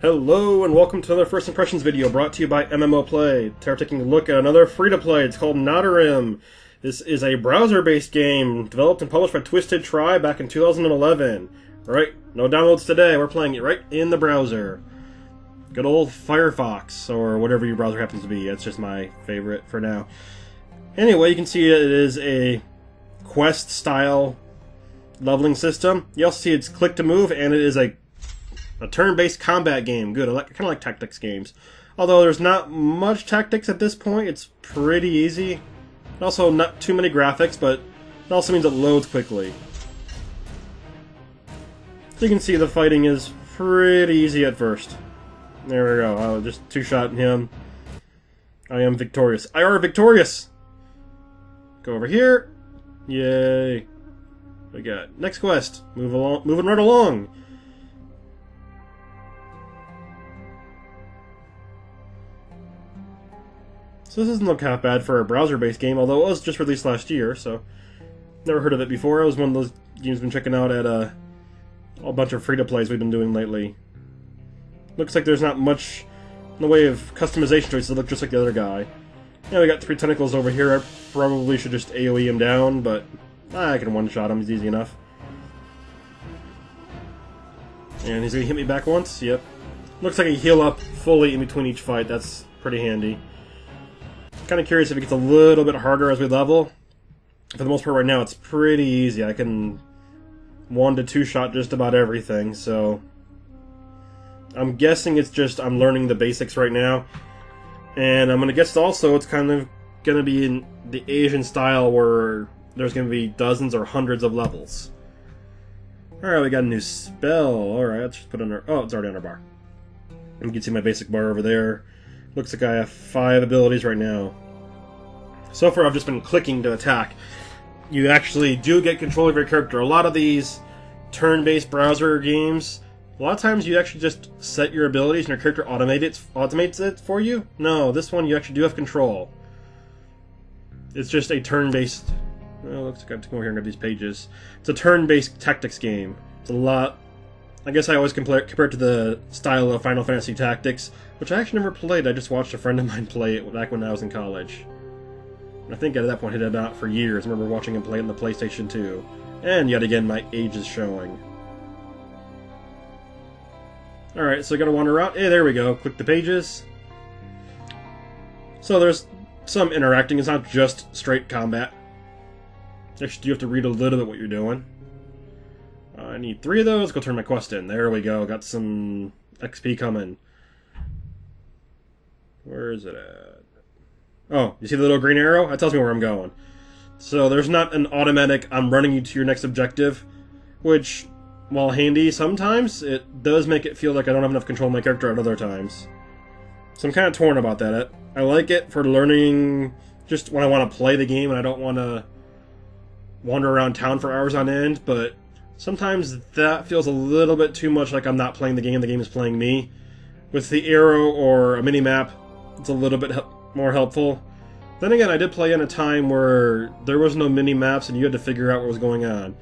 Hello and welcome to another First Impressions video brought to you by MMO Play. Today we're taking a look at another free-to-play. It's called Nadirim. This is a browser-based game developed and published by Twisted Tri back in 2011. Alright, no downloads today. We're playing it right in the browser. Good old Firefox, or whatever your browser happens to be. It's just my favorite for now. Anyway, you can see it is a quest-style leveling system. You also see it's click to move, and it is a turn-based combat game. Good. I kind of like tactics games. Although there's not much tactics at this point, it's pretty easy. Also, not too many graphics, but it also means it loads quickly. So you can see the fighting is pretty easy at first. There we go. Just two-shot him. I am victorious. I are victorious! Go over here. Yay. We got next quest. Moving right along. So this doesn't look half bad for a browser-based game, although it was just released last year, so never heard of it before. It was one of those games I've been checking out at a bunch of free-to-plays we've been doing lately. Looks like there's not much in the way of customization choices that look just like the other guy. Yeah, we got 3 tentacles over here. I probably should just AoE him down, but I can one-shot him. He's easy enough. And he's gonna hit me back once. Yep. Looks like he heal up fully in between each fight. That's pretty handy. Kind of curious if it gets a little bit harder as we level. For the most part right now it's pretty easy. I can 1 to 2 shot just about everything, so I'm guessing it's just I'm learning the basics right now. And I'm going to guess also it's kind of going to be in the Asian style where there's going to be dozens or hundreds of levels. Alright, we got a new spell. Alright, let's just put it on our... Oh, it's already on our bar. You can see my basic bar over there. Looks like I have 5 abilities right now. So far I've just been clicking to attack. You actually do get control of your character. A lot of these turn-based browser games, a lot of times you actually just set your abilities and your character automates it for you. No, this one you actually do have control. It's just a turn-based... Well, looks like I have to go over here and grab these pages. It's a turn-based tactics game. It's a lot... I guess I always compare it to the style of Final Fantasy Tactics, which I actually never played. I just watched a friend of mine play it back when I was in college. I think at that point it had been out for years. I remember watching him play it on the PlayStation 2. And yet again, my age is showing. Alright, so I gotta wander out. Hey, there we go. Click the pages. So there's some interacting. It's not just straight combat. Actually, you have to read a little bit what you're doing. I need 3 of those. Go turn my quest in. There we go. Got some XP coming. Where is it at? Oh, you see the little green arrow? That tells me where I'm going. So there's not an automatic, I'm running you to your next objective, which, while handy sometimes, it does make it feel like I don't have enough control of my character at other times. So I'm kind of torn about that. I like it for learning just when I want to play the game and I don't want to wander around town for hours on end, but sometimes that feels a little bit too much like I'm not playing the game is playing me. With the arrow or a mini-map, it's a little bit more helpful. Then again, I did play in a time where there was no mini-maps and you had to figure out what was going on.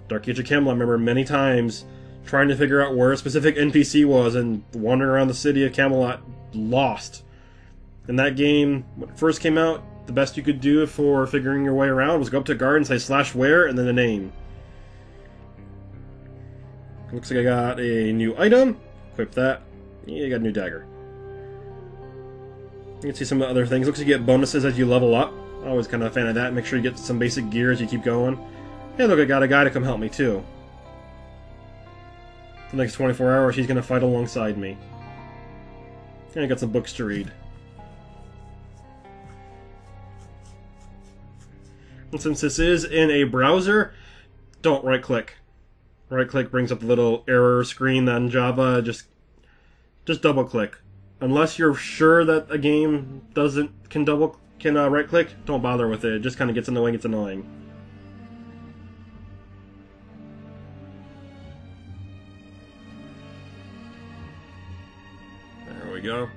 Dark Age of Camelot, I remember many times trying to figure out where a specific NPC was and wandering around the city of Camelot lost. In that game, when it first came out, the best you could do for figuring your way around was go up to a guard and say /where and then a name. Looks like I got a new item. Equip that. Yeah, you got a new dagger. You can see some other things. Looks like you get bonuses as you level up. Always kind of a fan of that. Make sure you get some basic gear as you keep going. Hey, look, I got a guy to come help me, too. For the next 24 hours, he's going to fight alongside me. And I got some books to read. And since this is in a browser, don't right-click. Right-click brings up the little error screen on Java. Just double-click. Unless you're sure that a game can right-click, don't bother with it. It just kind of gets annoying. It's annoying. There we go.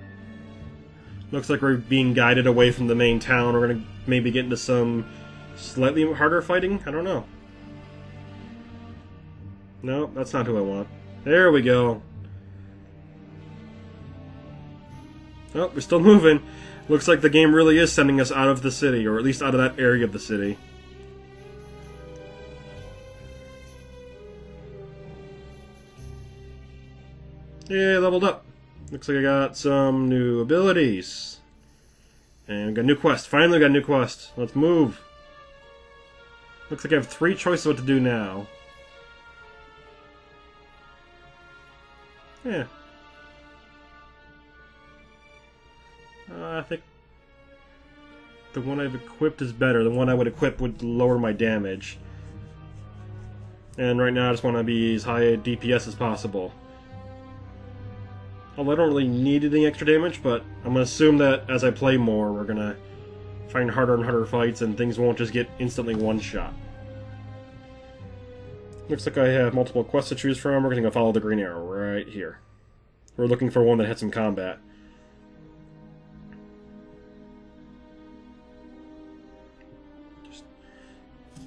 Looks like we're being guided away from the main town. We're gonna maybe get into some slightly harder fighting. I don't know. No, that's not who I want. There we go. Oh, we're still moving. Looks like the game really is sending us out of the city, or at least out of that area of the city. Yeah, leveled up. Looks like I got some new abilities. And got a new quest. Finally got a new quest. Let's move. Looks like I have 3 choices what to do now. Yeah. I think the one I've equipped is better. The one I would equip would lower my damage. And right now I just want to be as high a DPS as possible. Although I don't really need any extra damage, but I'm going to assume that as I play more, we're going to find harder and harder fights and things won't just get instantly one-shot. Looks like I have multiple quests to choose from. We're going to go follow the green arrow right here. We're looking for one that had some combat. Just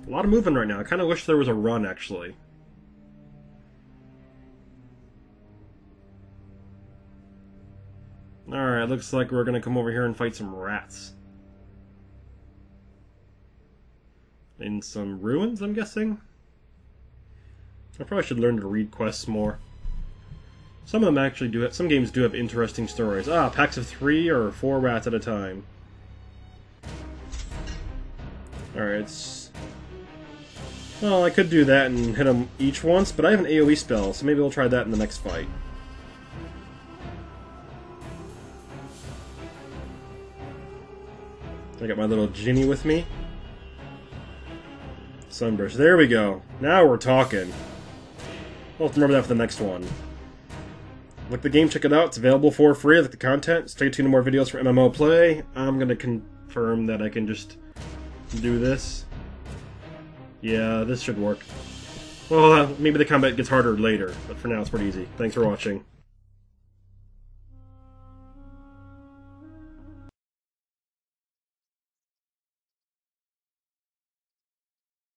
a lot of moving right now. I kind of wish there was a run, actually. Alright, looks like we're going to come over here and fight some rats. In some ruins, I'm guessing? I probably should learn to read quests more. Some of them actually do have, some games do have interesting stories. Ah, packs of 3 or 4 rats at a time. Alright, well, I could do that and hit them each once, but I have an AoE spell, so maybe we'll try that in the next fight. I got my little Ginny with me. Sunburst. There we go. Now we're talking. I'll have to remember that for the next one. Like the game, check it out. It's available for free. Like the content. Stay tuned to more videos for MMO play. I'm going to confirm that I can just do this. Yeah, this should work. Well, maybe the combat gets harder later, but for now it's pretty easy. Thanks for watching.